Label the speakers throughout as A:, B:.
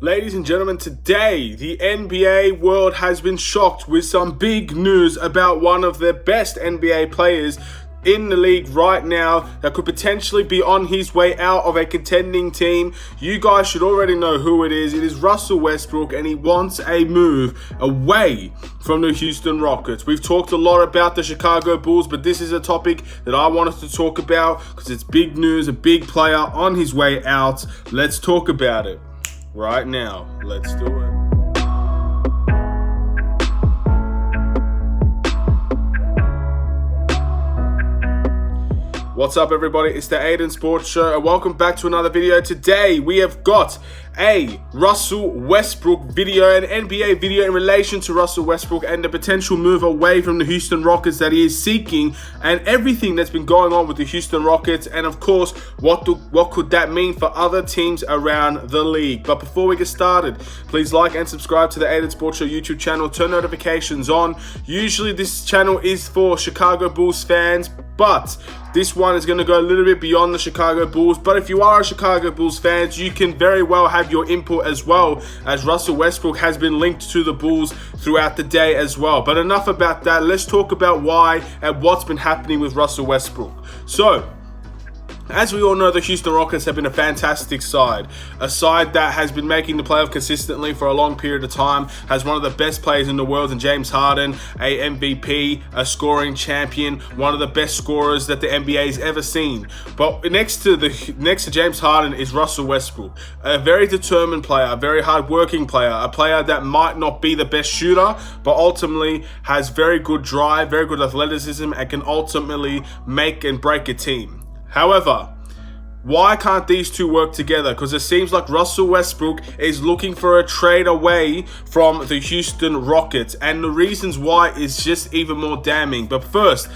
A: Ladies and gentlemen, today the NBA world has been shocked with some big news about one of the best NBA players in the league right now that could potentially be on his way out of a contending team. You guys should already know who it is. It is Russell Westbrook, and he wants a move away from the Houston Rockets. We've talked a lot about the Chicago Bulls, but this is a topic that I wanted to talk about because it's big news, a big player on his way out. Let's talk about it right now. Let's do it. What's up, everybody? It's the Aiden Sports Show, and welcome back to another video. Today we have got a Russell Westbrook video, an NBA video in relation to Russell Westbrook and the potential move away from the Houston Rockets that he is seeking, and everything that's been going on with the Houston Rockets, and of course what could that mean for other teams around the league. But before we get started, please like and subscribe to the Aiden Sports Show YouTube channel. Turn notifications on. Usually this channel is for Chicago Bulls fans, but this one is going to go a little bit beyond the Chicago Bulls. But if you are a Chicago Bulls fan, you can very well have your input as well, as Russell Westbrook has been linked to the Bulls throughout the day as well. But enough about that. Let's talk about why and what's been happening with Russell Westbrook. So, as we all know, the Houston Rockets have been a fantastic side. A side that has been making the playoff consistently for a long period of time, has one of the best players in the world in James Harden, a MVP, a scoring champion, one of the best scorers that the NBA's ever seen. But next to James Harden is Russell Westbrook, a very determined player, a very hard-working player, a player that might not be the best shooter, but ultimately has very good drive, very good athleticism, and can ultimately make and break a team. However, why can't these two work together? Because it seems like Russell Westbrook is looking for a trade away from the Houston Rockets, and the reasons why is just even more damning. But first,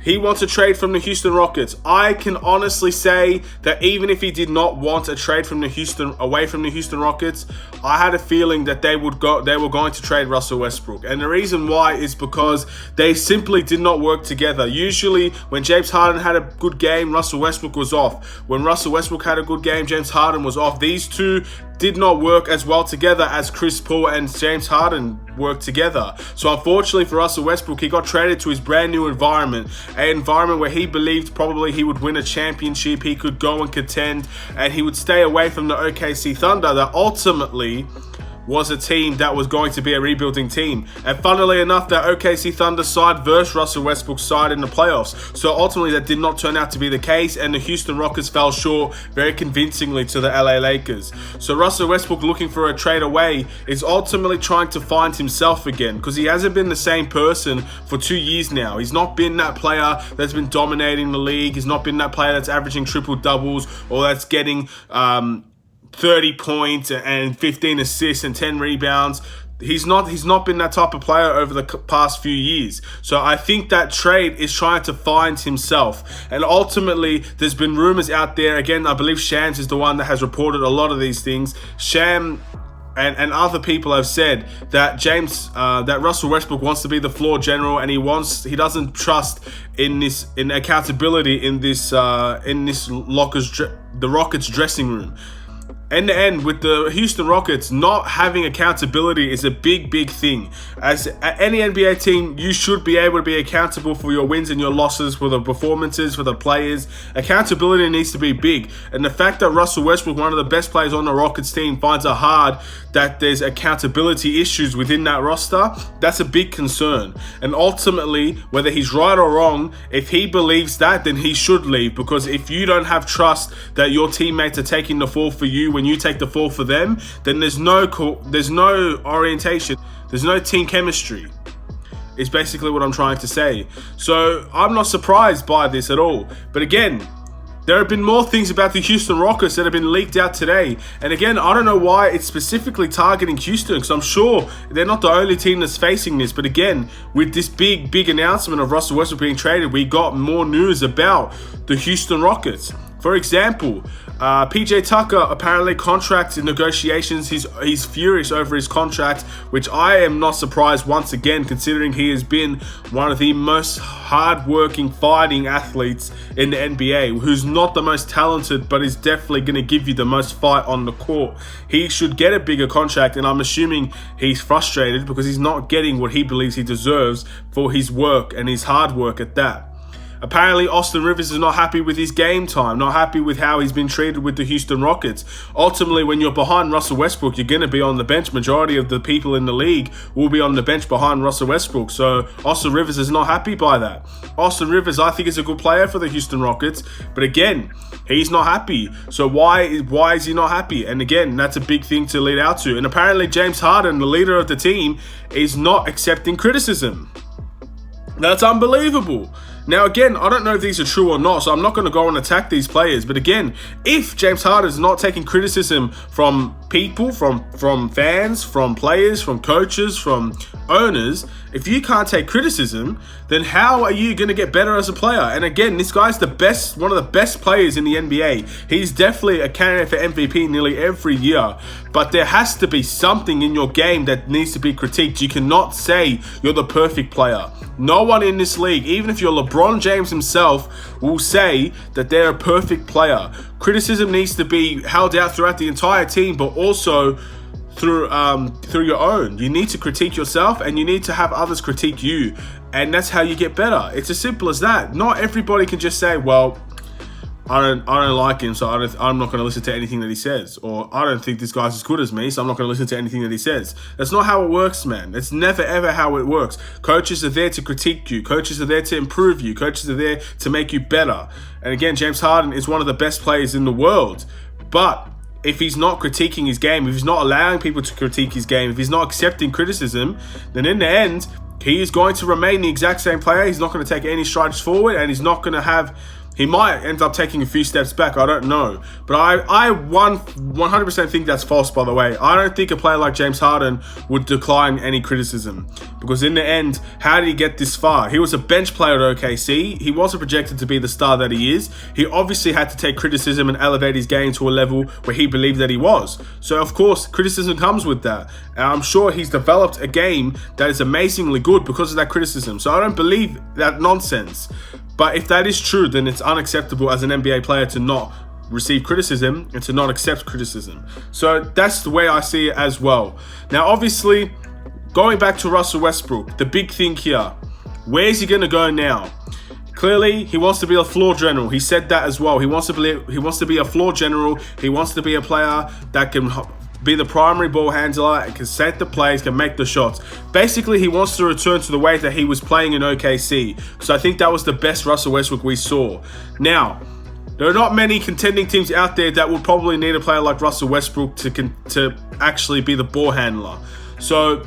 A: he wants a trade from the Houston Rockets. I can honestly say that even if he did not want a trade from away from the Houston Rockets, I had a feeling that they were going to trade Russell Westbrook. And the reason why is because they simply did not work together. Usually when James Harden had a good game, Russell Westbrook was off. When Russell Westbrook had a good game, James Harden was off. These two did not work as well together as Chris Paul and James Harden worked together. So unfortunately for Russell Westbrook, he got traded to his brand new environment, an environment where he believed probably he would win a championship, he could go and contend, and he would stay away from the OKC Thunder that ultimately was a team that was going to be a rebuilding team. And funnily enough, that OKC Thunder side versus Russell Westbrook's side in the playoffs. So ultimately that did not turn out to be the case, and the Houston Rockets fell short very convincingly to the LA Lakers. So Russell Westbrook, looking for a trade away, is ultimately trying to find himself again, because he hasn't been the same person for 2 years now. He's not been that player that's been dominating the league. He's not been that player that's averaging triple doubles, or that's getting 30 points and 15 assists and 10 rebounds. He's not been that type of player over the past few years. So I think that trade is trying to find himself. And ultimately, there's been rumors out there. Again, I believe Shams is the one that has reported a lot of these things. Sham and other people have said that that Russell Westbrook wants to be the floor general, and he doesn't trust in accountability in the Rockets dressing room. In the end, with the Houston Rockets, not having accountability is a big thing. As any NBA team, you should be able to be accountable for your wins and your losses, for the performances, for the players. Accountability needs to be big. And the fact that Russell Westbrook, one of the best players on the Rockets team, finds it hard that there's accountability issues within that roster, that's a big concern. And ultimately, whether he's right or wrong, if he believes that, then he should leave. Because if you don't have trust that your teammates are taking the fall for you when you take the fall for them, then there's no orientation, there's no team chemistry, is basically what I'm trying to say. So I'm not surprised by this at all. But again, there have been more things about the Houston Rockets that have been leaked out today. And again, I don't know why it's specifically targeting Houston, because I'm sure they're not the only team that's facing this. But again, with this big announcement of Russell Westbrook being traded, we got more news about the Houston Rockets. For example, PJ Tucker apparently contract negotiations. He's furious over his contract, which I am not surprised once again, considering he has been one of the most hard-working, fighting athletes in the NBA, who's not the most talented, but is definitely going to give you the most fight on the court. He should get a bigger contract, and I'm assuming he's frustrated because he's not getting what he believes he deserves for his work and his hard work at that. Apparently, Austin Rivers is not happy with his game time, not happy with how he's been treated with the Houston Rockets. Ultimately, when you're behind Russell Westbrook, you're going to be on the bench. Majority of the people in the league will be on the bench behind Russell Westbrook. So Austin Rivers is not happy by that. Austin Rivers, I think, is a good player for the Houston Rockets. But again, he's not happy. So why is he not happy? And again, that's a big thing to lead out to. And apparently, James Harden, the leader of the team, is not accepting criticism. That's unbelievable. Now, again, I don't know if these are true or not, so I'm not going to go and attack these players. But again, if James Harden is not taking criticism from people, from fans, from players, from coaches, from owners, if you can't take criticism, then how are you going to get better as a player? And again, this guy's one of the best players in the NBA. He's definitely a candidate for MVP nearly every year. But there has to be something in your game that needs to be critiqued. You cannot say you're the perfect player. No one in this league, even if you're LeBron James himself, will say that they're a perfect player. Criticism needs to be held out throughout the entire team, but also through your own. You need to critique yourself, and you need to have others critique you, and that's how you get better. It's as simple as that. Not everybody can just say, well, I don't like him, so I'm not going to listen to anything that he says. Or I don't think this guy's as good as me, so I'm not going to listen to anything that he says. That's not how it works, man. That's never, ever how it works. Coaches are there to critique you. Coaches are there to improve you. Coaches are there to make you better. And again, James Harden is one of the best players in the world. But if he's not critiquing his game, if he's not allowing people to critique his game, if he's not accepting criticism, then in the end, he is going to remain the exact same player. He's not going to take any strides forward, and he's not going to have... He might end up taking a few steps back. I don't know. But I 100% think that's false, by the way. I don't think a player like James Harden would decline any criticism. Because in the end, how did he get this far? He was a bench player at OKC. He wasn't projected to be the star that he is. He obviously had to take criticism and elevate his game to a level where he believed that he was. So, of course, criticism comes with that. And I'm sure he's developed a game that is amazingly good because of that criticism. So I don't believe that nonsense. But if that is true, then it's unacceptable as an NBA player to not receive criticism and to not accept criticism. So that's the way I see it as well. Now, obviously, going back to Russell Westbrook, the big thing here, where is he going to go now? Clearly, he wants to be a floor general. He said that as well. He wants to be a floor general. He wants to be a player that can be the primary ball handler and can set the plays, can make the shots. Basically, he wants to return to the way that he was playing in OKC. So I think that was the best Russell Westbrook we saw. Now, there are not many contending teams out there that would probably need a player like Russell Westbrook to actually be the ball handler. So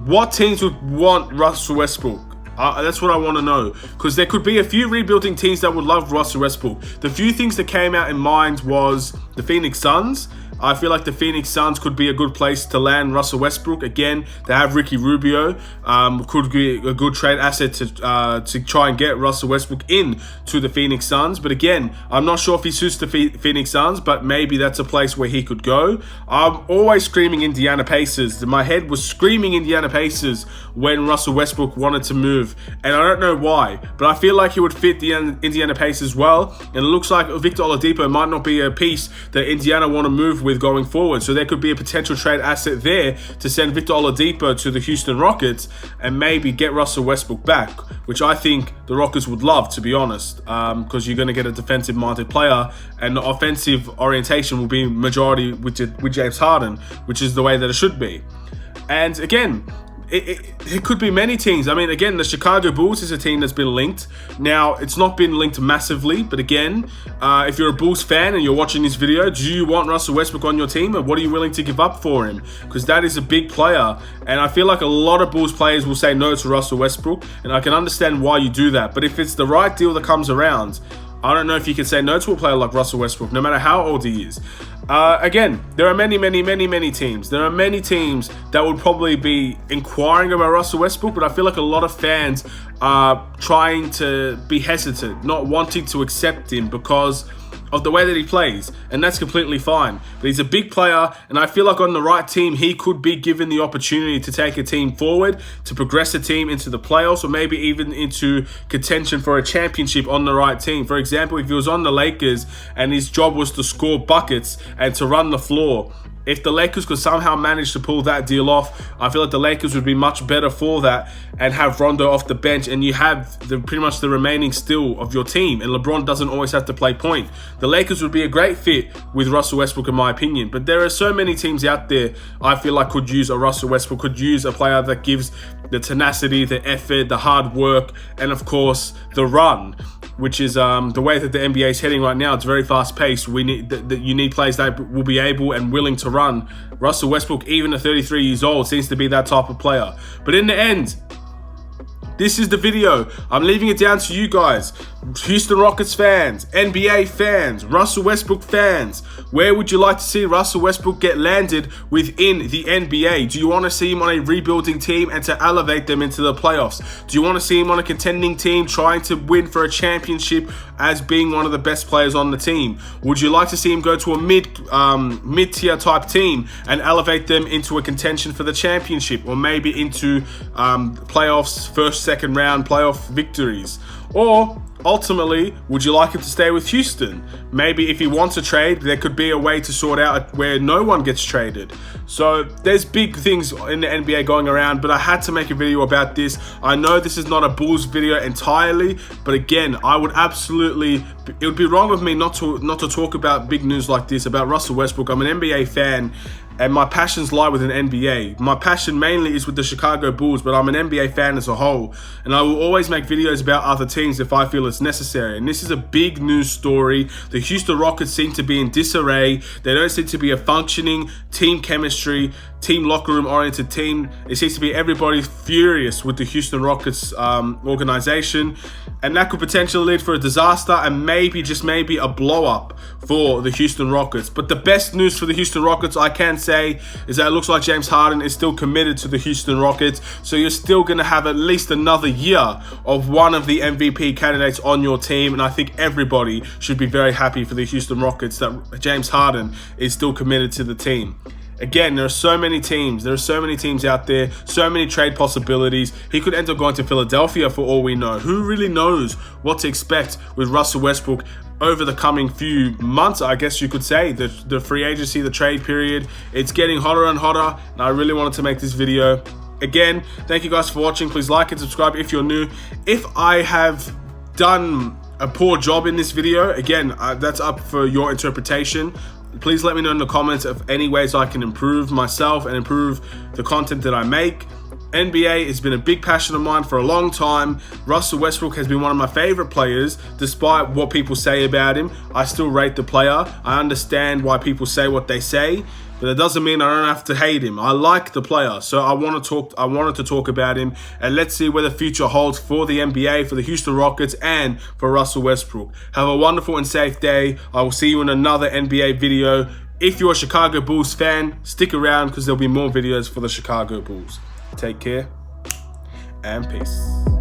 A: what teams would want Russell Westbrook? That's what I want to know, because there could be a few rebuilding teams that would love Russell Westbrook. The few things that came out in mind was the Phoenix Suns. I feel like the Phoenix Suns could be a good place to land Russell Westbrook. Again, they have Ricky Rubio. Could be a good trade asset to try and get Russell Westbrook in to the Phoenix Suns. But again, I'm not sure if he suits the Phoenix Suns, but maybe that's a place where he could go. I'm always screaming Indiana Pacers. My head was screaming Indiana Pacers when Russell Westbrook wanted to move. And I don't know why, but I feel like he would fit the Indiana Pacers well. And it looks like Victor Oladipo might not be a piece that Indiana want to move with going forward. So there could be a potential trade asset there to send Victor Oladipo to the Houston Rockets and maybe get Russell Westbrook back, which I think the Rockets would love, to be honest, because you're going to get a defensive-minded player and the offensive orientation will be majority with James Harden, which is the way that it should be. And again, it could be many teams. I mean, again, the Chicago Bulls is a team that's been linked. Now, it's not been linked massively, but again, if you're a Bulls fan and you're watching this video, do you want Russell Westbrook on your team, and what are you willing to give up for him? Because that is a big player, and I feel like a lot of Bulls players will say no to Russell Westbrook, and I can understand why you do that. But if it's the right deal that comes around, I don't know if you can say no to a player like Russell Westbrook, no matter how old he is. Again, there are many teams. There are many teams that would probably be inquiring about Russell Westbrook, but I feel like a lot of fans are trying to be hesitant, not wanting to accept him because of the way that he plays, and that's completely fine. But he's a big player, and I feel like on the right team, he could be given the opportunity to take a team forward, to progress a team into the playoffs, or maybe even into contention for a championship on the right team. For example, if he was on the Lakers and his job was to score buckets and to run the floor, if the Lakers could somehow manage to pull that deal off, I feel like the Lakers would be much better for that and have Rondo off the bench, and you have pretty much the remaining still of your team, and LeBron doesn't always have to play point. The Lakers would be a great fit with Russell Westbrook in my opinion, but there are so many teams out there I feel like could use a Russell Westbrook, could use a player that gives the tenacity, the effort, the hard work, and of course the run, which is the way that the NBA is heading right now. It's very fast paced. We need you need players that will be able and willing to run. Russell Westbrook, even at 33 years old, seems to be that type of player. But in the end, this is the video. I'm leaving it down to you guys. Houston Rockets fans, NBA fans, Russell Westbrook fans. Where would you like to see Russell Westbrook get landed within the NBA? Do you want to see him on a rebuilding team and to elevate them into the playoffs? Do you want to see him on a contending team trying to win for a championship as being one of the best players on the team? Would you like to see him go to a mid-tier type team and elevate them into a contention for the championship, or maybe into playoffs, first, second round playoff victories? Or ultimately, would you like him to stay with Houston? Maybe if he wants a trade, there could be a way to sort out where no one gets traded. So there's big things in the NBA going around, but I had to make a video about this. I know this is not a Bulls video entirely, but again, I would absolutely, it would be wrong of me not to talk about big news like this, about Russell Westbrook. I'm an NBA fan, and my passions lie within NBA. My passion mainly is with the Chicago Bulls, but I'm an NBA fan as a whole. And I will always make videos about other teams if I feel it's necessary. And this is a big news story. The Houston Rockets seem to be in disarray. They don't seem to be a functioning team chemistry, team locker room oriented team. It seems to be everybody furious with the Houston Rockets organization. And that could potentially lead for a disaster and maybe, just maybe, a blow up for the Houston Rockets. But the best news for the Houston Rockets, I can say, is that it looks like James Harden is still committed to the Houston Rockets. So you're still going to have at least another year of one of the MVP candidates on your team. And I think everybody should be very happy for the Houston Rockets that James Harden is still committed to the team. Again, there are so many teams. There are so many teams out there, so many trade possibilities. He could end up going to Philadelphia for all we know. Who really knows what to expect with Russell Westbrook over the coming few months, I guess you could say. The free agency, the trade period, it's getting hotter and hotter, and I really wanted to make this video. Again, thank you guys for watching. Please like and subscribe if you're new. If I have done a poor job in this video, again, that's up for your interpretation. Please let me know in the comments of any ways I can improve myself and improve the content that I make. NBA has been a big passion of mine for a long time. Russell Westbrook has been one of my favorite players. Despite what people say about him, I still rate the player. I understand why people say what they say, but it doesn't mean I don't have to hate him. I like the player, so I wanted to talk about him, and let's see where the future holds for the NBA, for the Houston Rockets, and for Russell Westbrook. Have a wonderful and safe day. I will see you in another NBA video. If you're a Chicago Bulls fan, stick around because there'll be more videos for the Chicago Bulls. Take care and peace.